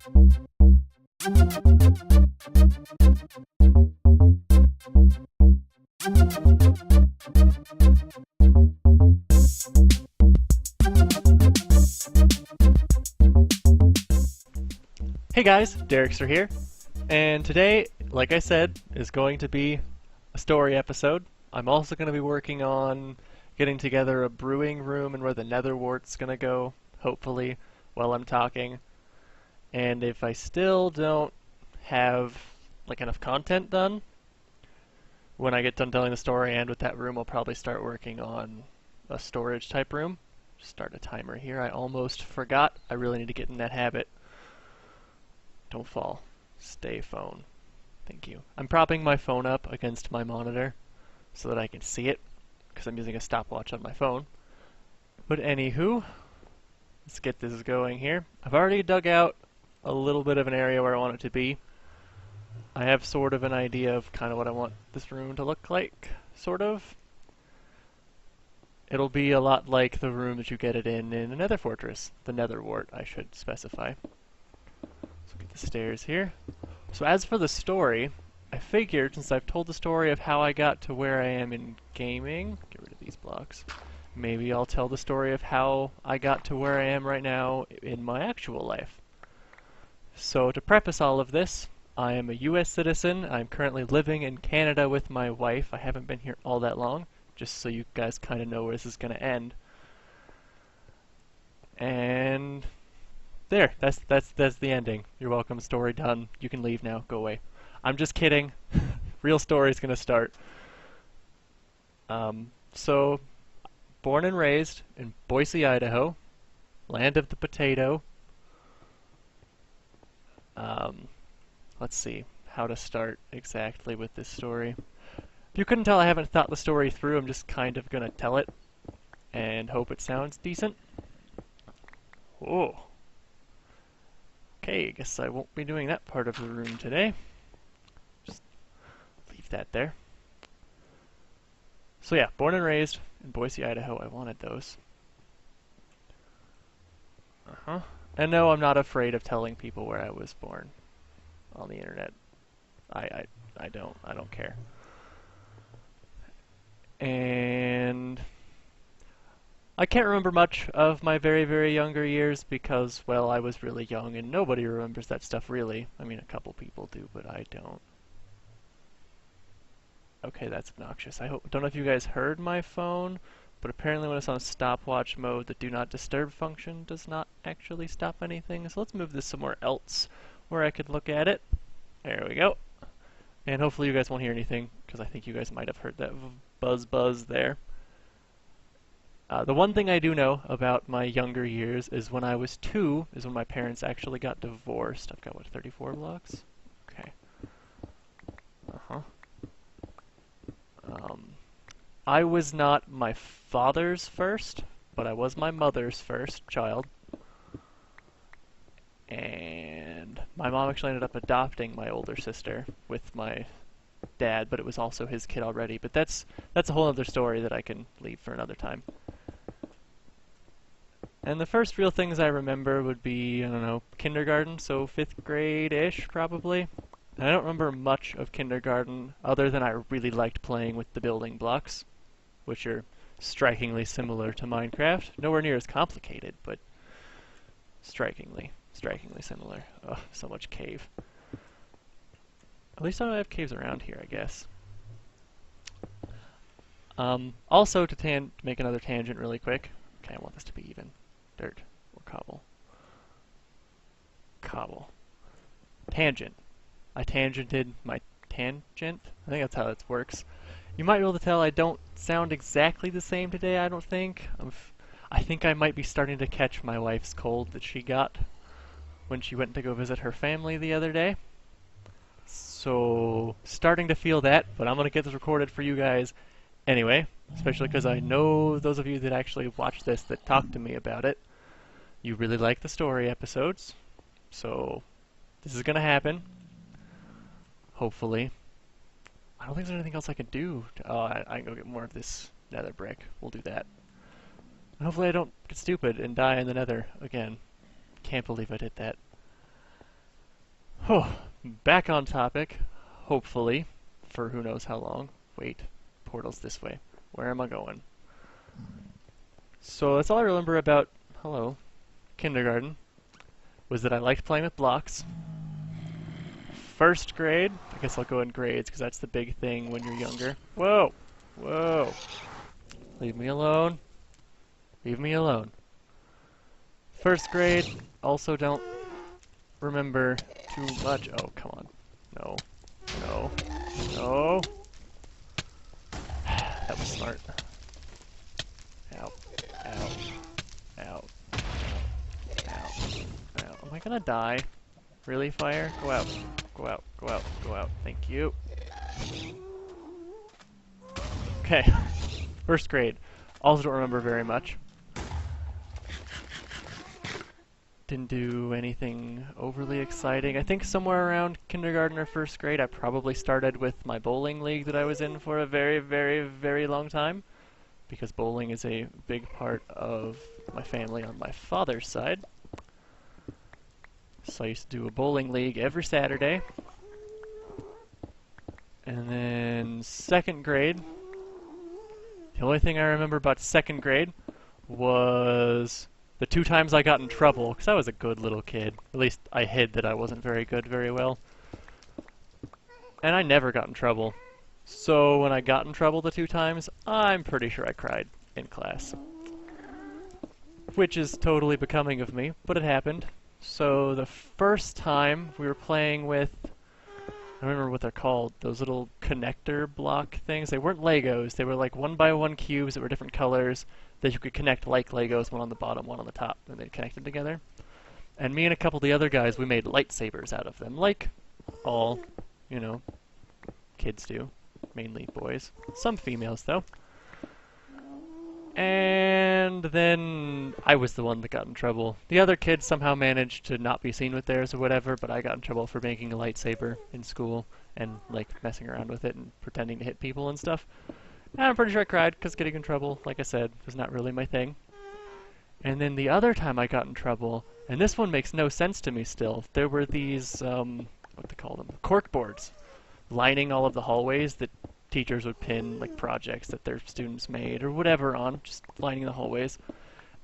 Hey guys, Derrickster here, and today, like I said, is going to be a story episode. I'm also going to be working on getting together a brewing room and where the netherwart's going to go, hopefully, while I'm talking. And if I still don't have enough content done, when I get done telling the story and with that room, I'll probably start working on a storage type room. Start a timer here. I almost forgot. I really need to get in that habit. Don't fall. Stay phone. Thank you. I'm propping my phone up against my monitor so that I can see it, because I'm using a stopwatch on my phone. But anywho, let's get this going here. I've already dug out a little bit of an area where I want it to be. I have sort of an idea of kind of what I want this room to look like, sort of. It'll be a lot like the room that you get it in a nether fortress. The netherwart, I should specify. So get the stairs here. So as for the story, I figured, since I've told the story of how I got to where I am in gaming, get rid of these blocks, maybe I'll tell the story of how I got to where I am right now in my actual life. So to preface all of this, I am a US citizen. I'm currently living in Canada with my wife. I haven't been here all that long, just so you guys kind of know where this is going to end. And there, that's the ending. You're welcome. Story done. You can leave now. Go away. I'm just kidding. Real story's gonna start. So, born and raised in Boise, Idaho, land of the potato. Let's see how to start exactly with this story. If you couldn't tell, I haven't thought the story through. I'm just kind of gonna tell it and hope it sounds decent. Oh. Okay, I guess I won't be doing that part of the room today. Just leave that there. So yeah, born and raised in Boise, Idaho. I wanted those. And no, I'm not afraid of telling people where I was born on the internet. I don't care. And I can't remember much of my very, very younger years because, well, I was really young and nobody remembers that stuff really. I mean, a couple people do, but I don't. Okay, that's obnoxious. Don't know if you guys heard my phone, but apparently when it's on stopwatch mode, the do not disturb function does not actually stop anything. So let's move this somewhere else where I could look at it. There we go. And hopefully you guys won't hear anything, because I think you guys might have heard that buzz there. The one thing I do know about my younger years is when I was 2 is when my parents actually got divorced. I've got, what, 34 blocks? Okay. I was not my father's first, but I was my mother's first child. And my mom actually ended up adopting my older sister with my dad, but it was also his kid already. But that's a whole other story that I can leave for another time. And the first real things I remember would be, I don't know, kindergarten, so 5th grade-ish, probably. And I don't remember much of kindergarten, other than I really liked playing with the building blocks, which are strikingly similar to Minecraft. Nowhere near as complicated, but strikingly similar. Ugh, so much cave. At least I don't have caves around here, I guess. Also, to make another tangent really quick. Okay, I want this to be even. Dirt or cobble. Cobble. Tangent. I tangented my tangent. I think that's how that works. You might be able to tell I don't sound exactly the same today, I don't think. I think I might be starting to catch my wife's cold that she got when she went to go visit her family the other day. So, starting to feel that, but I'm going to get this recorded for you guys anyway, especially because I know those of you that actually watch this that talk to me about it, you really like the story episodes, so this is going to happen, hopefully. I don't think there's anything else I can do. I can go get more of this nether brick. We'll do that. And hopefully I don't get stupid and die in the nether again. Can't believe I did that. Oh, back on topic, hopefully, for who knows how long. Wait, portal's this way. Where am I going? So that's all I remember about, hello, kindergarten, was that I liked playing with blocks. First grade, I guess I'll go in grades because that's the big thing when you're younger. Whoa! Whoa! Leave me alone. Leave me alone. First grade, also don't remember too much. Oh, come on. No. No. No. That was smart. Ow. Ow. Ow. Ow. Ow. Am I gonna die? Really, fire? Go out. Go out. Go out. Go out. Thank you. Okay. First grade. Also don't remember very much. Didn't do anything overly exciting. I think somewhere around kindergarten or first grade I probably started with my bowling league that I was in for a very, very, very long time, because bowling is a big part of my family on my father's side. So I used to do a bowling league every Saturday. And then second grade, the only thing I remember about second grade was the 2 times I got in trouble, because I was a good little kid. At least I hid that I wasn't very good very well. And I never got in trouble. So when I got in trouble the 2 times, I'm pretty sure I cried in class. Which is totally becoming of me, but it happened. So the first time we were playing with, I don't remember what they're called, those little connector block things. They weren't Legos, they were like 1x1 cubes that were different colors that you could connect like Legos, one on the bottom, one on the top, and they'd connect them together. And me and a couple of the other guys, we made lightsabers out of them, like all, you know, kids do. Mainly boys. Some females, though. And then I was the one that got in trouble. The other kids somehow managed to not be seen with theirs or whatever, but I got in trouble for making a lightsaber in school and, like, messing around with it and pretending to hit people and stuff. And I'm pretty sure I cried, because getting in trouble, like I said, was not really my thing. And then the other time I got in trouble, and this one makes no sense to me still, there were these, what they call them, cork boards, lining all of the hallways that teachers would pin, like, projects that their students made or whatever on, just lining the hallways.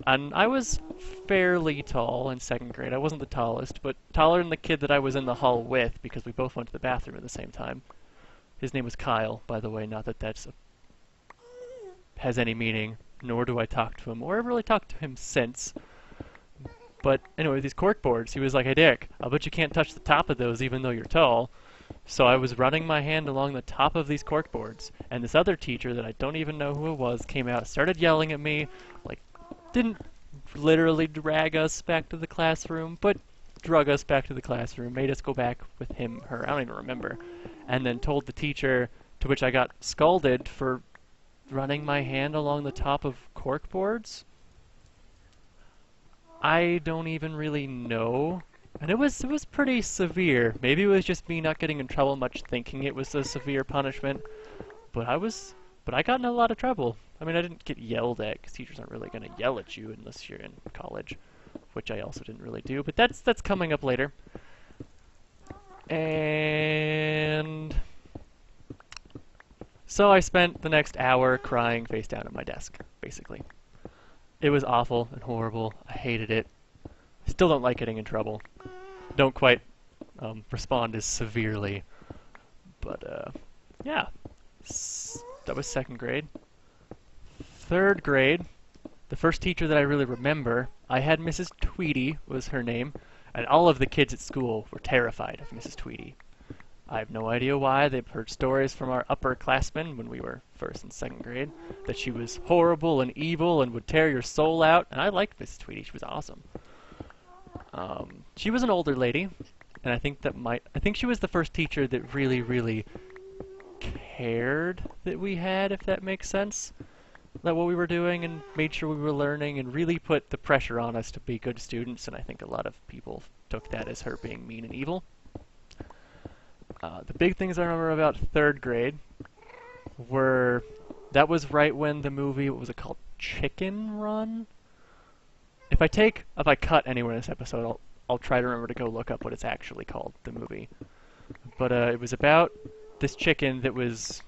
And I was fairly tall in second grade. I wasn't the tallest, but taller than the kid that I was in the hall with, because we both went to the bathroom at the same time. His name was Kyle, by the way, not that that's has any meaning, nor do I talk to him, or I've really talked to him since. But anyway, these cork boards, he was like, "Hey Dick, I'll bet you can't touch the top of those even though you're tall." So I was running my hand along the top of these cork boards, and this other teacher that I don't even know who it was came out, started yelling at me, like, didn't literally drag us back to the classroom, but drug us back to the classroom, made us go back with him, her, I don't even remember, and then told the teacher, to which I got scolded for running my hand along the top of cork boards. I don't even really know. And it was pretty severe. Maybe it was just me not getting in trouble much, thinking it was a severe punishment. But I got in a lot of trouble. I mean, I didn't get yelled at, because teachers aren't really going to yell at you unless you're in college, which I also didn't really do. But that's coming up later. And so I spent the next hour crying face down at my desk, basically. It was awful and horrible. I hated it. Still don't like getting in trouble. Don't quite respond as severely. But, yeah. That was second grade. Third grade, the first teacher that I really remember, I had Mrs. Tweedy, was her name, and all of the kids at school were terrified of Mrs. Tweedy. I have no idea why. They've heard stories from our upperclassmen when we were first and second grade that she was horrible and evil and would tear your soul out, and I liked Mrs. Tweedy. She was awesome. She was an older lady, and I think she was the first teacher that really, really cared that we had, if that makes sense, that what we were doing, and made sure we were learning, and really put the pressure on us to be good students, and I think a lot of people took that as her being mean and evil. The big things I remember about third grade were, that was right when the movie, what was it called, Chicken Run? If I cut anywhere in this episode, I'll try to remember to go look up what it's actually called, the movie. But it was about this chicken that was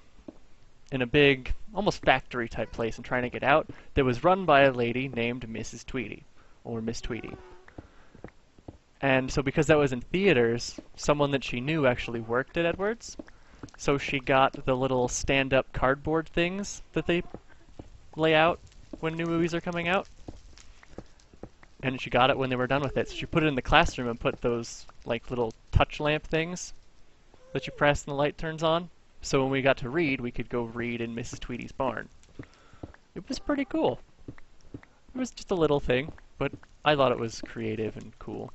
in a big, almost factory-type place and trying to get out, that was run by a lady named Mrs. Tweedy, or Miss Tweedy. And so because that was in theaters, someone that she knew actually worked at Edwards, so she got the little stand-up cardboard things that they lay out when new movies are coming out. And she got it when they were done with it. So she put it in the classroom and put those like little touch lamp things that you press and the light turns on. So when we got to read, we could go read in Mrs. Tweedy's barn. It was pretty cool. It was just a little thing, but I thought it was creative and cool.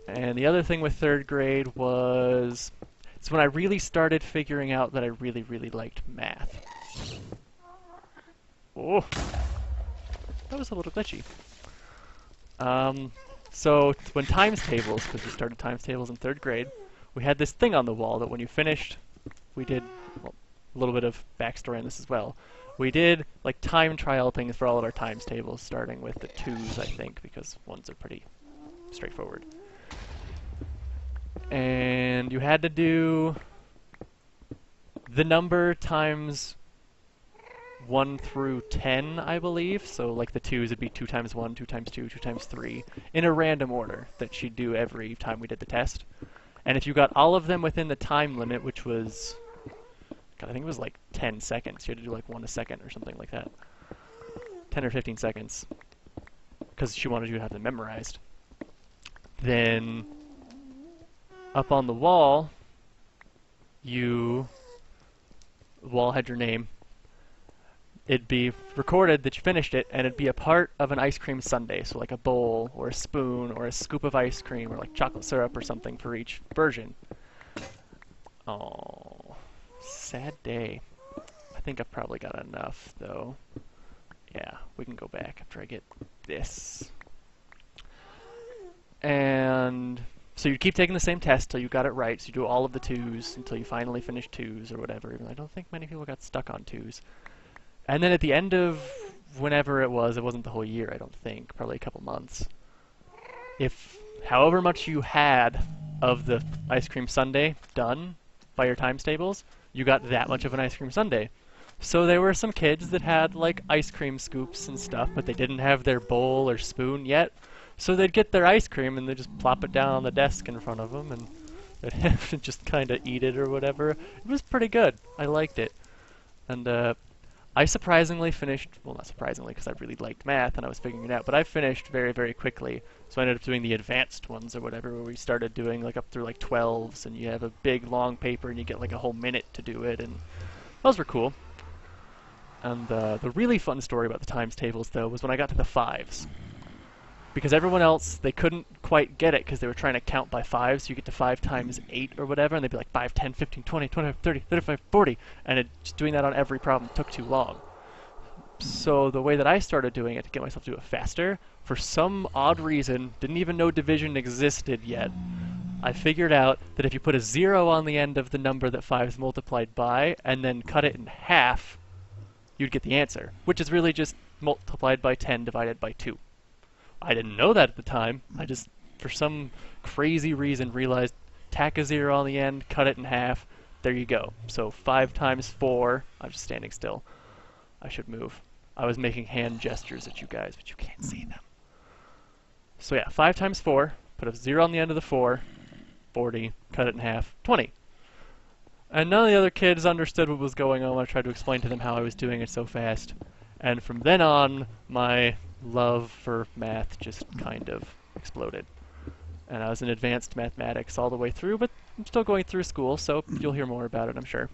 And the other thing with third grade was it's when I really started figuring out that I really, really liked math. Oh, that was a little glitchy. So when times tables, because we started times tables in third grade, we had this thing on the wall that when you finished, we did well, a little bit of backstory on this as well. We did like time trial things for all of our times tables, starting with the 2s, I think, because 1s are pretty straightforward. And you had to do the number times 1 through 10, I believe. So like the 2s would be 2 times 1, 2 times 2, 2 times 3, in a random order that she'd do every time we did the test. And if you got all of them within the time limit, which was, God, I think it was like 10 seconds. You had to do like 1 a second or something like that. 10 or 15 seconds. Because she wanted you to have them memorized. Then up on the wall, the wall had your name. It'd be recorded that you finished it, and it'd be a part of an ice cream sundae, so like a bowl, or a spoon, or a scoop of ice cream, or like chocolate syrup or something for each version. Oh, sad day. I think I've probably got enough, though. Yeah, we can go back after I get this. And so you keep taking the same test till you got it right, so you do all of the 2s until you finally finish 2s or whatever. Even though I don't think many people got stuck on 2s. And then at the end of whenever it wasn't the whole year, I don't think, probably a couple months. If however much you had of the ice cream sundae done by your times tables, you got that much of an ice cream sundae. So there were some kids that had like ice cream scoops and stuff, but they didn't have their bowl or spoon yet. So they'd get their ice cream and they'd just plop it down on the desk in front of them and they'd have to just kind of eat it or whatever. It was pretty good. I liked it. And I surprisingly finished, well not surprisingly because I really liked math and I was figuring it out, but I finished very, very quickly. So I ended up doing the advanced ones or whatever, where we started doing like up through like 12s and you have a big long paper and you get like a whole minute to do it, and those were cool. And the really fun story about the times tables though was when I got to the 5s. Because everyone else, they couldn't quite get it because they were trying to count by 5s, so you get to 5 times 8 or whatever, and they'd be like 5, 10, 15, 20, 25, 30, 35, 40, and just doing that on every problem took too long. So the way that I started doing it to get myself to do it faster, for some odd reason, didn't even know division existed yet, I figured out that if you put a 0 on the end of the number that 5's multiplied by, and then cut it in half, you'd get the answer, which is really just multiplied by 10 divided by 2. I didn't know that at the time. I just, for some crazy reason, realized tack a 0 on the end, cut it in half, there you go. So 5 times 4, I'm just standing still. I should move. I was making hand gestures at you guys, but you can't see them. So yeah, 5 times 4, put a 0 on the end of the 4, 40, cut it in half, 20. And none of the other kids understood what was going on when I tried to explain to them how I was doing it so fast. And from then on, my love for math just kind of exploded. And I was in advanced mathematics all the way through, but I'm still going through school, so you'll hear more about it, I'm sure.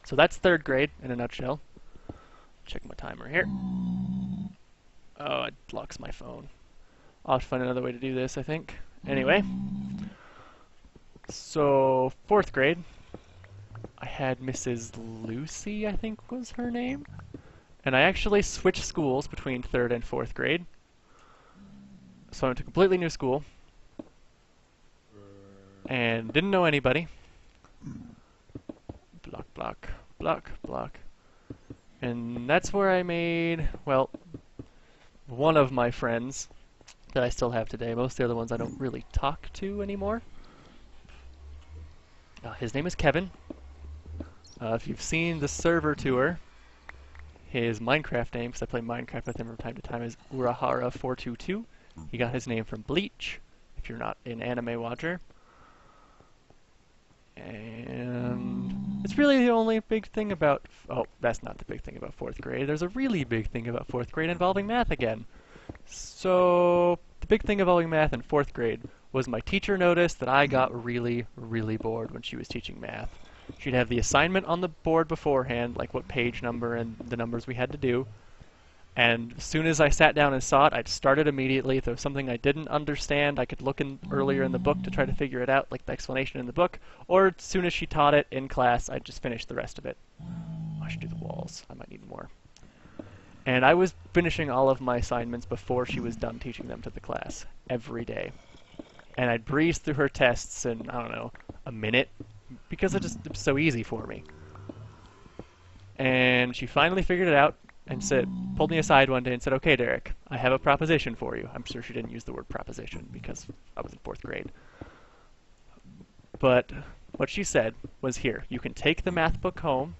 So that's third grade in a nutshell. Check my timer here. Oh, it locks my phone. I'll have to find another way to do this, I think. Anyway. So, fourth grade. I had Mrs. Lucy, I think was her name. And I actually switched schools between third and fourth grade. So I went to a completely new school. And didn't know anybody. Block, block, block, block. And that's where I made, well, one of my friends. that I still have today. Most of the other ones I don't really talk to anymore. His name is Kevin. If you've seen the server tour, his Minecraft name, because I play Minecraft with him from time to time, is Urahara422. He got his name from Bleach, if you're not an anime watcher. And it's really the only big thing about... Oh, that's not the big thing about 4th grade. There's a really big thing about 4th grade involving math again. So, the big thing involving math in 4th grade was my teacher noticed that I got really, really bored when she was teaching math. She'd have the assignment on the board beforehand, like what page number and the numbers we had to do. And as soon as I sat down and saw it, I'd start it immediately. If there was something I didn't understand, I could look earlier in the book to try to figure it out, like the explanation in the book. Or as soon as she taught it in class, I'd just finish the rest of it. I should do the walls. I might need more. And I was finishing all of my assignments before she was done teaching them to the class, every day. And I'd breeze through her tests in, I don't know, a minute, because it was so easy for me. And she finally figured it out, and pulled me aside one day and said, "Okay, Derek, I have a proposition for you." I'm sure she didn't use the word proposition because I was in 4th grade. But what she said was, here, you can take the math book home,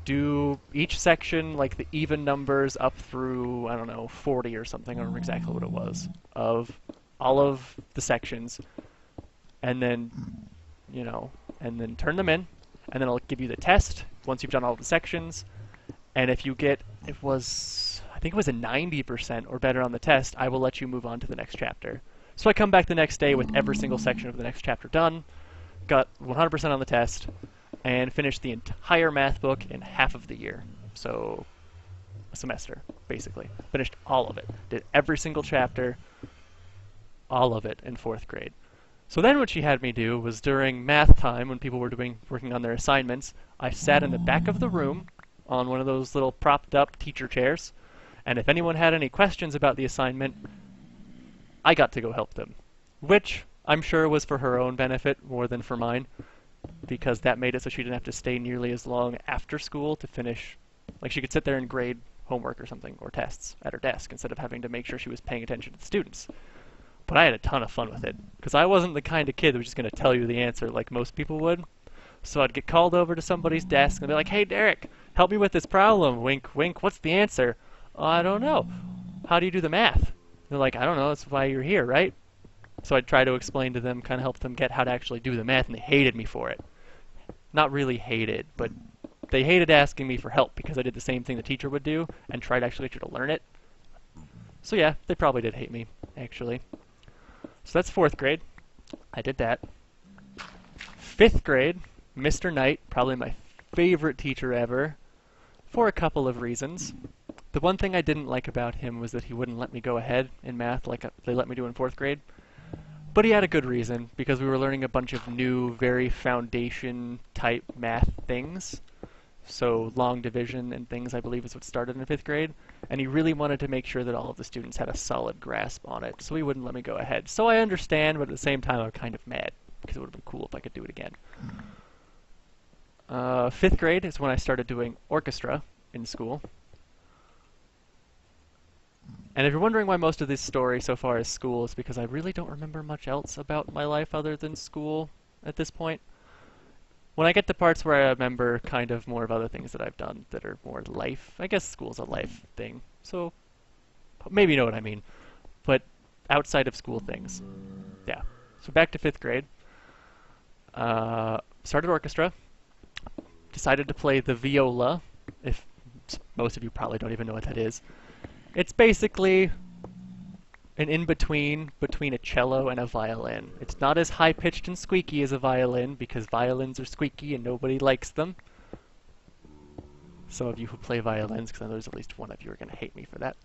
do each section, like the even numbers up through, I don't know, 40 or something, I don't remember exactly what it was, of all of the sections, and then, and then turn them in, and then I'll give you the test once you've done all the sections. And if you get, I think it was a 90% or better on the test, I will let you move on to the next chapter. So I come back the next day with every single section of the next chapter done, got 100% on the test, and finished the entire math book in half of the year. So, a semester, basically. Finished all of it. Did every single chapter, all of it in 4th grade. So then what she had me do was during math time, when people were working on their assignments, I sat in the back of the room, on one of those little propped up teacher chairs, and if anyone had any questions about the assignment, I got to go help them. Which I'm sure was for her own benefit more than for mine, because that made it so she didn't have to stay nearly as long after school to finish. Like, she could sit there and grade homework or something, or tests, at her desk, instead of having to make sure she was paying attention to the students. But I had a ton of fun with it, because I wasn't the kind of kid that was just going to tell you the answer like most people would. So I'd get called over to somebody's desk and be like, "Hey, Derek, help me with this problem." Wink, wink. "What's the answer?" "Oh, I don't know." "How do you do the math?" They're like, "I don't know. That's why you're here, right?" So I'd try to explain to them, kind of help them get how to actually do the math, and they hated me for it. Not really hated, but they hated asking me for help because I did the same thing the teacher would do and tried to actually get you to learn it. So yeah, they probably did hate me, actually. So that's 4th grade. I did that. 5th grade, Mr. Knight, probably my favorite teacher ever, for a couple of reasons. The one thing I didn't like about him was that he wouldn't let me go ahead in math like they let me do in 4th grade. But he had a good reason, because we were learning a bunch of new, very foundation-type math things. So long division and things, I believe, is what started in 5th grade. And he really wanted to make sure that all of the students had a solid grasp on it, so he wouldn't let me go ahead. So I understand, but at the same time I'm kind of mad, because it would have been cool if I could do it again. 5th grade is when I started doing orchestra in school. And if you're wondering why most of this story so far is school, it's because I really don't remember much else about my life other than school at this point. When I get to parts where I remember kind of more of other things that I've done that are more life, I guess school's a life thing, so maybe you know what I mean. But outside of school things, yeah. So back to 5th grade. Started orchestra. Decided to play the viola, if most of you probably don't even know what that is. It's basically an in-between between a cello and a violin. It's not as high-pitched and squeaky as a violin, because violins are squeaky and nobody likes them. Some of you who play violins, because I know there's at least one of you are going to hate me for that.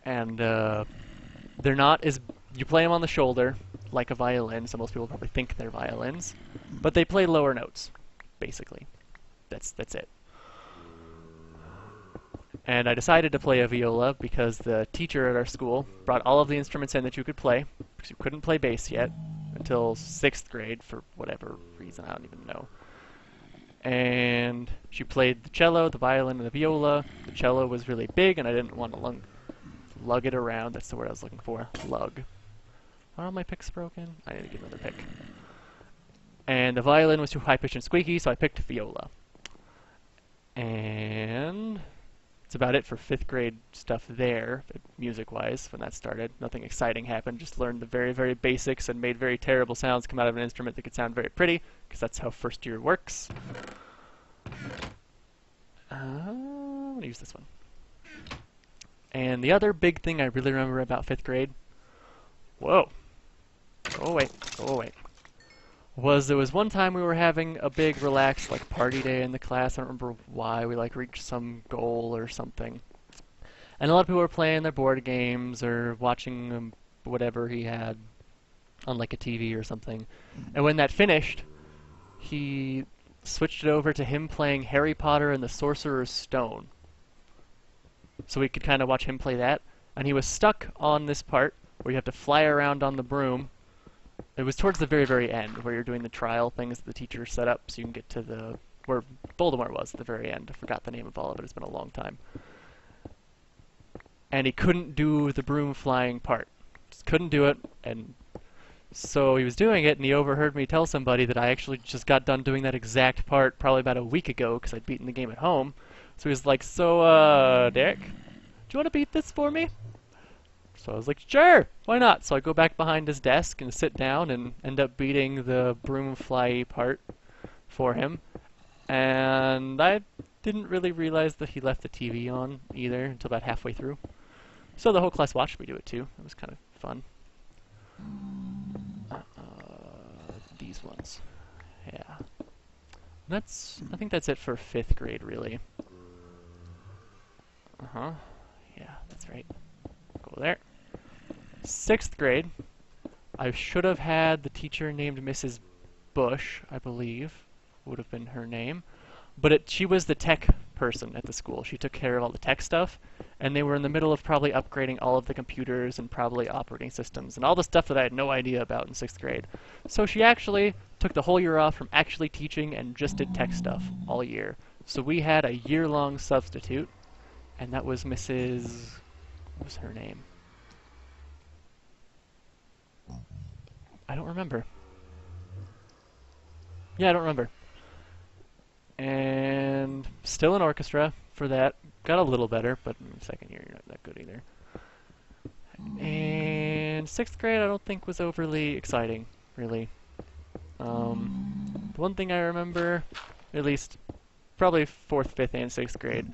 And they're not as... You play them on the shoulder, like a violin, so most people probably think they're violins. But they play lower notes, basically. That's it. And I decided to play a viola because the teacher at our school brought all of the instruments in that you could play, because you couldn't play bass yet until 6th grade for whatever reason, I don't even know. And she played the cello, the violin, and the viola. The cello was really big, and I didn't want a lug it around. That's the word I was looking for. Lug. Are all my picks broken? I need to get another pick. And the violin was too high-pitched and squeaky, so I picked viola. And that's about it for 5th grade stuff there, music-wise, when that started. Nothing exciting happened, just learned the very, very basics and made very terrible sounds come out of an instrument that could sound very pretty, because that's how first year works. I'm going to use this one. And the other big thing I really remember about 5th grade, whoa, go away, was there was one time we were having a big relaxed like party day in the class. I don't remember why. We like reached some goal or something. And a lot of people were playing their board games or watching whatever he had on like a TV or something. And when that finished, he switched it over to him playing Harry Potter and the Sorcerer's Stone. So we could kind of watch him play that. And he was stuck on this part where you have to fly around on the broom. It was towards the very, very end where you're doing the trial things that the teacher set up so you can get to the where Voldemort was at the very end. I forgot the name of all of it. It's been a long time. And he couldn't do the broom flying part. Just couldn't do it. And so he was doing it, and he overheard me tell somebody that I actually just got done doing that exact part probably about a week ago because I'd beaten the game at home. So he was like, so, Derek, do you want to beat this for me? So I was like, sure, why not? So I go back behind his desk and sit down and end up beating the broom fly part for him. And I didn't really realize that he left the TV on either until about halfway through. So the whole class watched me do it too. It was kind of fun. These ones. Yeah. I think that's it for 5th grade, really. Uh-huh. Yeah, that's right. Go there. 6th grade, I should have had the teacher named Mrs. Bush, I believe, would have been her name. But she was the tech person at the school. She took care of all the tech stuff, and they were in the middle of probably upgrading all of the computers and probably operating systems and all the stuff that I had no idea about in 6th grade. So she actually took the whole year off from actually teaching and just did tech stuff all year. So we had a year-long substitute, and that was Mrs. What was her name? I don't remember. Yeah, I don't remember. And still in orchestra for that. Got a little better, but in 2nd year you're not that good either. And 6th grade I don't think was overly exciting, really. The one thing I remember, at least probably 4th, 5th, and 6th grade,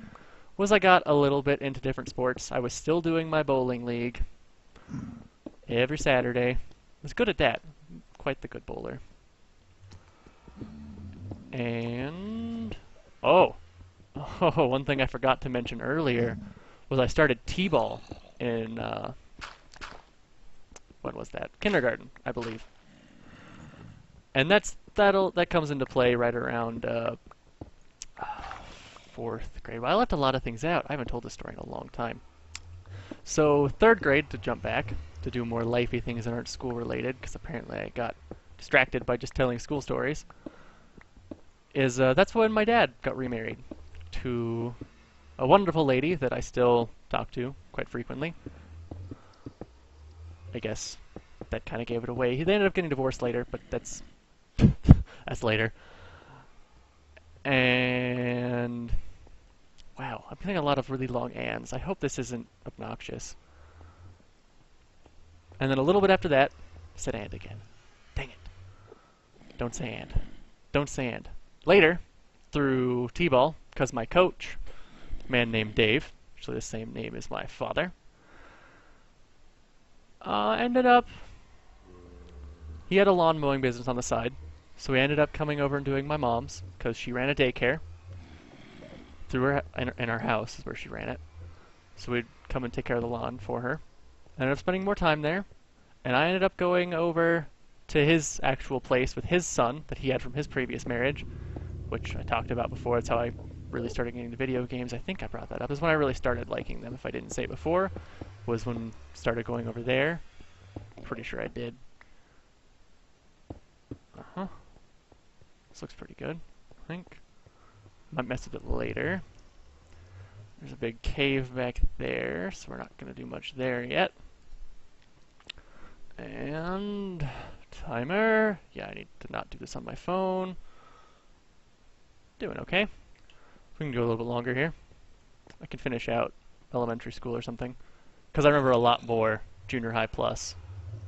was I got a little bit into different sports. I was still doing my bowling league every Saturday. I was good at that. Quite the good bowler. And one thing I forgot to mention earlier was I started t-ball in when was that? Kindergarten, I believe. And that comes into play right around 4th grade. Well, I left a lot of things out. I haven't told this story in a long time. So 3rd grade, to jump back, to do more lifey things that aren't school related, because apparently I got distracted by just telling school stories, that's when my dad got remarried to a wonderful lady that I still talk to quite frequently. I guess that kind of gave it away. They ended up getting divorced later, but that's that's later. And wow, I'm getting a lot of really long ands. I hope this isn't obnoxious. And then a little bit after that, I said and again. Dang it. Don't say and. Don't say and. Later, through t-ball, because my coach, a man named Dave, actually the same name as my father, ended up, he had a lawn mowing business on the side, so we ended up coming over and doing my mom's, because she ran a daycare. Through her, in our house is where she ran it. So we'd come and take care of the lawn for her. I ended up spending more time there, and I ended up going over to his actual place with his son that he had from his previous marriage, which I talked about before. That's how I really started getting into video games. I think I brought that up. Is when I really started liking them. If I didn't say it before, was when I started going over there. Pretty sure I did. This looks pretty good, I think. Might mess with it later. There's a big cave back there, so we're not going to do much there yet. And timer. Yeah, I need to not do this on my phone. Doing okay. We can go a little bit longer here. I can finish out elementary school or something. Because I remember a lot more junior high plus,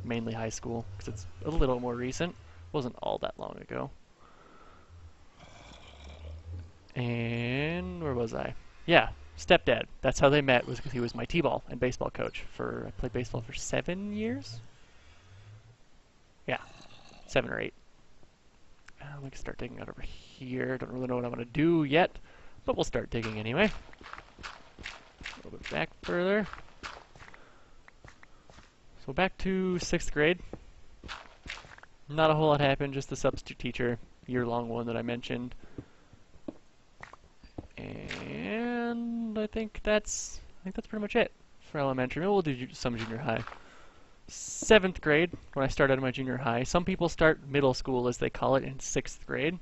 mainly high school, because it's a little more recent. It wasn't all that long ago. And where was I? Yeah, stepdad. That's how they met, was because he was my t-ball and baseball coach. I played baseball for 7 years? Yeah, 7 or 8. We can start digging out over here. Don't really know what I'm going to do yet, but we'll start digging anyway. A little bit back further. So back to 6th grade. Not a whole lot happened, just the substitute teacher, year-long one that I mentioned. And I think that's pretty much it for elementary. Maybe we'll do some junior high. 7th grade, when I started my junior high. Some people start middle school, as they call it, in 6th grade.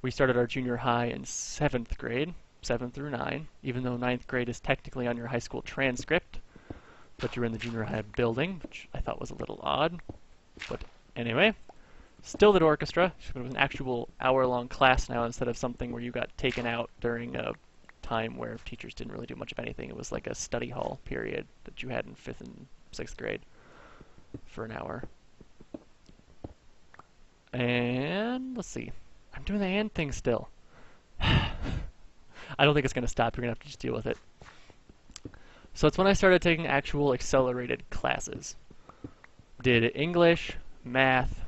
We started our junior high in 7th grade, 7 through 9, even though 9th grade is technically on your high school transcript, but you're in the junior high building, which I thought was a little odd. But anyway, still did orchestra. It was an actual hour-long class now instead of something where you got taken out during a time where teachers didn't really do much of anything. It was like a study hall period that you had in 5th and 6th grade for an hour. And let's see. I'm doing the hand thing still. I don't think it's going to stop. You're going to have to just deal with it. So it's when I started taking actual accelerated classes. Did English, math,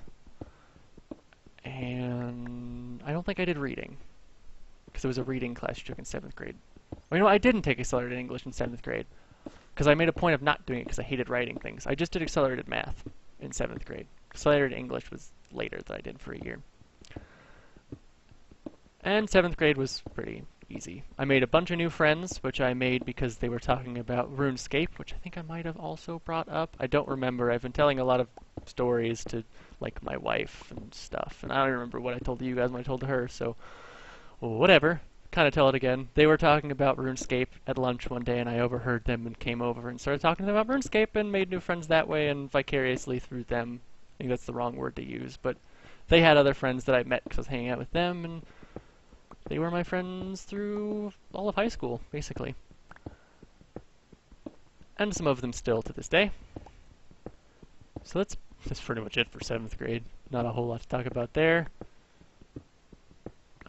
and I don't think I did reading, because it was a reading class you took in 7th grade. Well, you know, I didn't take accelerated English in 7th grade, because I made a point of not doing it because I hated writing things. I just did accelerated math in 7th grade. Accelerated English was later that I did for a year. And 7th grade was pretty easy. I made a bunch of new friends, which I made because they were talking about RuneScape, which I think I might have also brought up. I don't remember. I've been telling a lot of stories to, like, my wife and stuff, and I don't remember what I told you guys when I told her, so whatever. Kind of tell it again. They were talking about RuneScape at lunch one day, and I overheard them and came over and started talking to them about RuneScape and made new friends that way and vicariously through them. I think that's the wrong word to use, but they had other friends that I met because I was hanging out with them, and they were my friends through all of high school, basically. And some of them still to this day. So that's pretty much it for 7th grade. Not a whole lot to talk about there.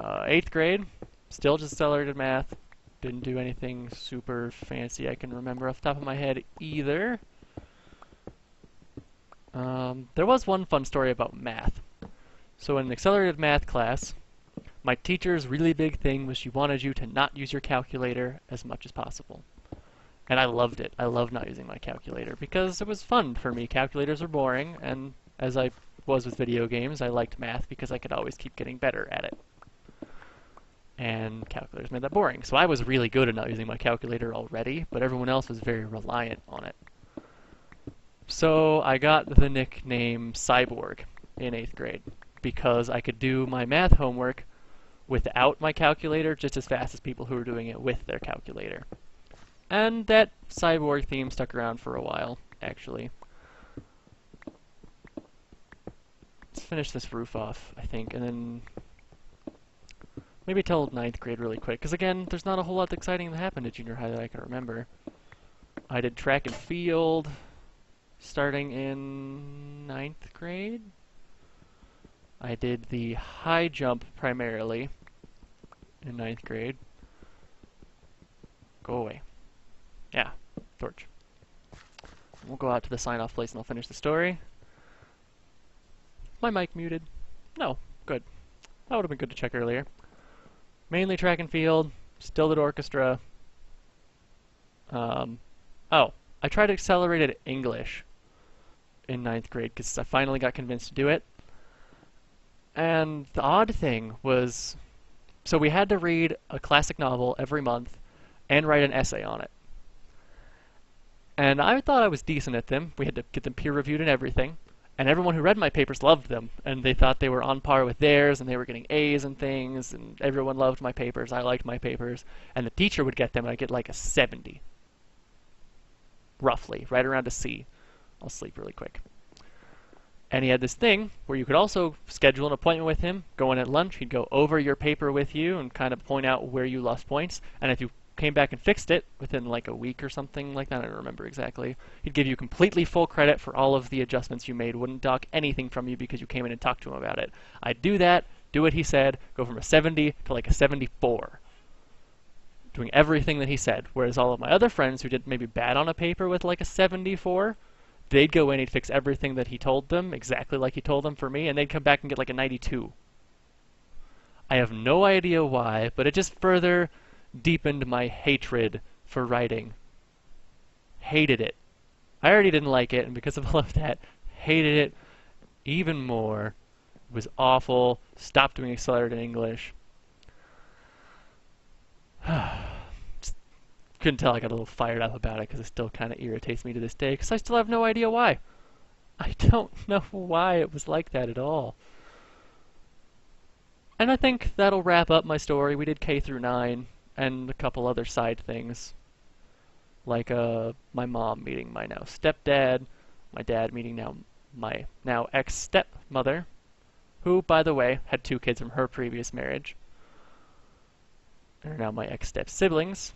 8th grade, still just accelerated math. Didn't do anything super fancy I can remember off the top of my head either. There was one fun story about math. So in an accelerated math class, my teacher's really big thing was she wanted you to not use your calculator as much as possible. And I loved it. I loved not using my calculator because it was fun for me. Calculators are boring, and as I was with video games, I liked math because I could always keep getting better at it. And calculators made that boring. So I was really good at not using my calculator already, but everyone else was very reliant on it. So I got the nickname Cyborg in 8th grade because I could do my math homework without my calculator just as fast as people who were doing it with their calculator. And that cyborg theme stuck around for a while, actually. Let's finish this roof off, I think, and then maybe tell 9th grade really quick, because again, there's not a whole lot exciting that happened at junior high that I can remember. I did track and field starting in 9th grade. I did the high jump primarily in 9th grade. Go away. Yeah, torch. We'll go out to the sign-off place and I'll finish the story. My mic muted. No, good. That would have been good to check earlier. Mainly track and field, still did orchestra. Oh, I tried accelerated English in 9th grade because I finally got convinced to do it. And the odd thing was, so we had to read a classic novel every month and write an essay on it. And I thought I was decent at them. We had to get them peer-reviewed and everything. And everyone who read my papers loved them, and they thought they were on par with theirs, and they were getting A's and things, and everyone loved my papers. I liked my papers. And the teacher would get them, and I'd get like a 70. Roughly, right around a C. I'll sleep really quick. And he had this thing where you could also schedule an appointment with him, go in at lunch, he'd go over your paper with you and kind of point out where you lost points. And if you came back and fixed it within like a week or something like that, I don't remember exactly, he'd give you completely full credit for all of the adjustments you made, wouldn't dock anything from you because you came in and talked to him about it. I'd do that, do what he said, go from a 70 to like a 74. Doing everything that he said. Whereas all of my other friends who did maybe bad on a paper with like a 74, they'd go in, he'd fix everything that he told them, exactly like he told them for me, and they'd come back and get like a 92. I have no idea why, but it just further deepened my hatred for writing. Hated it. I already didn't like it, and because of all of that, hated it even more. It was awful. Stopped doing accelerated English. Couldn't tell I got a little fired up about it because it still kind of irritates me to this day because I still have no idea why. I don't know why it was like that at all. And I think that'll wrap up my story. We did K through 9 and a couple other side things. Like my mom meeting my now stepdad, my dad meeting my now ex-stepmother, who, by the way, had 2 kids from her previous marriage. They're now my ex-step siblings.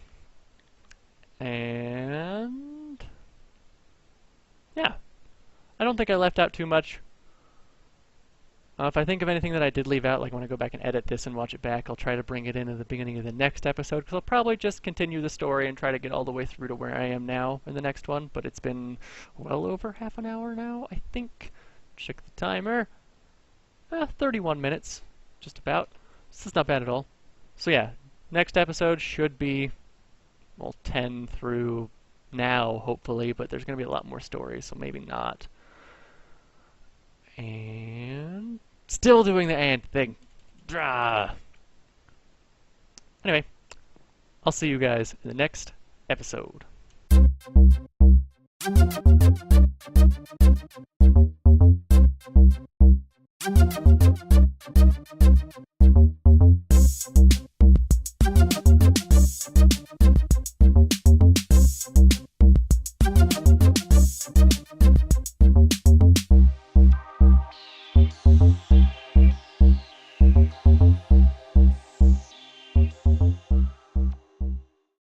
And yeah, I don't think I left out too much. If I think of anything that I did leave out, like when I go back and edit this and watch it back, I'll try to bring it in at the beginning of the next episode, because I'll probably just continue the story and try to get all the way through to where I am now in the next one. But it's been well over half an hour now, I think. Check the timer. 31 minutes, just about. This is not bad at all. So yeah, next episode should be, well, 10 through now, hopefully, but there's going to be a lot more stories, so maybe not. And still doing the and thing. Anyway, I'll see you guys in the next episode.